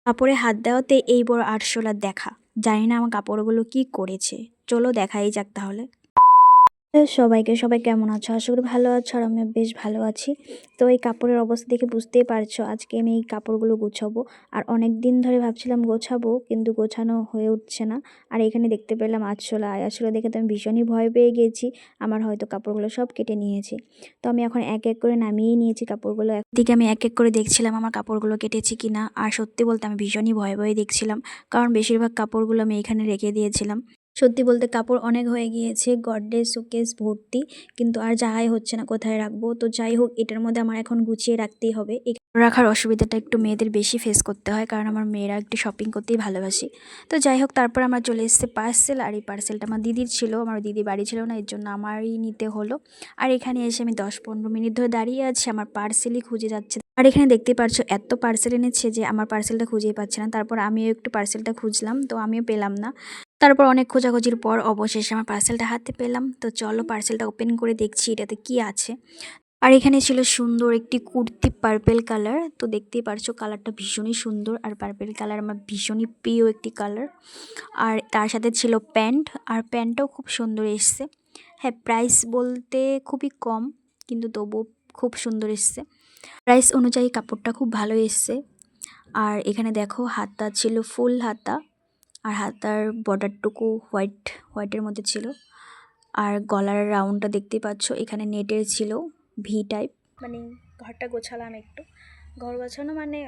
কাপড়ে হাত দেওয়াতে এই বড় আরশোলার দেখা। জানি না আমার কাপড়গুলো কি করেছে। চলো দেখাই যাক তাহলে। সবাই কেমন আছো? আশা করি ভালো আছো, আর আমি বেশ ভালো আছি। তো এই কাপড়ের অবস্থা দেখে বুঝতেই পারছো আজকে আমি এই কাপড়গুলো গুছাবো। আর অনেক দিন ধরে ভাবছিলাম গোছাবো, কিন্তু গোছানো হয়ে উঠছে না। আর এখানে দেখতে পেলাম আরশোলা। আরশোলা দেখে তো আমি ভীষণই ভয় পেয়ে গেছি। আমার হয়তো কাপড়গুলো সব কেটে নিয়েছে। তো আমি এখন এক এক করে নামিয়েই নিয়েছি কাপড়গুলো। একদিকে আমি এক এক করে দেখছিলাম আমার কাপড়গুলো কেটেছি কিনা। আর সত্যি বলতে আমি ভীষণই ভয়ে দেখছিলাম, কারণ বেশিরভাগ কাপড়গুলো আমি এখানে রেখে দিয়েছিলাম। সত্যি বলতে কাপড় অনেক হয়ে গিয়েছে, গডরেজ শোকেস ভর্তি, কিন্তু আর যাই হচ্ছে না কোথায় রাখবো। তো যাই হোক, এটার মধ্যে আমার এখন গুছিয়ে রাখতেই হবে। রাখার অসুবিধাটা একটু মেয়েদের বেশি ফেস করতে হয়, কারণ আমার মেয়েরা একটু শপিং করতেই ভালোবাসি। তো যাই হোক, তারপর আমার চলে এসেছে পার্সেল। আর এই পার্সেলটা আমার দিদির ছিল, আমার দিদি বাড়ি ছিল না, এর জন্য আমারই নিতে হলো। আর এখানে এসে আমি 10-15 মিনিট ধরে দাঁড়িয়ে আছি, আমার পার্সেলই খুঁজে যাচ্ছে। আর এখানে দেখতে পারছো এত পার্সেল এনেছে যে আমার পার্সেলটা খুঁজেই পাচ্ছে না। তারপর আমিও একটু পার্সেলটা খুঁজলাম, তো আমিও পেলাম না। তারপর অনেক খোঁজাখুঁজির পর অবশেষে আমার পার্সেলটা হাতে পেলাম। তো চলো পার্সেলটা ওপেন করে দেখছি এটাতে কি আছে। আর এখানে ছিল সুন্দর একটি কুর্তি পার্পেল কালার। তো দেখতেই পারছো কালারটা ভীষণই সুন্দর, আর পার্পেল কালার আমার ভীষণই প্রিয় একটি কালার। আর তার সাথে ছিল প্যান্ট, আর প্যান্টটাও খুব সুন্দর এসছে। হ্যাঁ, প্রাইস বলতে খুবই কম, কিন্তু তবু খুব সুন্দর এসছে। প্রাইস অনুযায়ী কাপড়টা খুব ভালো এসছে। আর এখানে দেখো হাতা ছিল ফুল হাতা, আর হাতার বর্ডারটুকু হোয়াইটের মধ্যে ছিল। আর গলার রাউন্ডটা দেখতেই পাচ্ছ, এখানে নেটের ছিল ভি টাইপ। মানে ঘরটা গোছালাম একটু। ঘর গোছানো মানে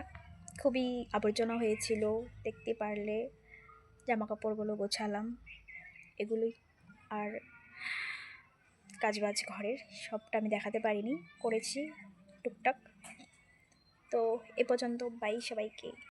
খুবই আবর্জনা হয়েছিল, দেখতে পারলে। জামা কাপড়গুলো গোছালাম, এগুলোই। আর কাজবাজ ঘরের সবটা আমি দেখাতে পারিনি, করেছি টুকটাক। তো এ পর্যন্ত, বাই সবাইকে।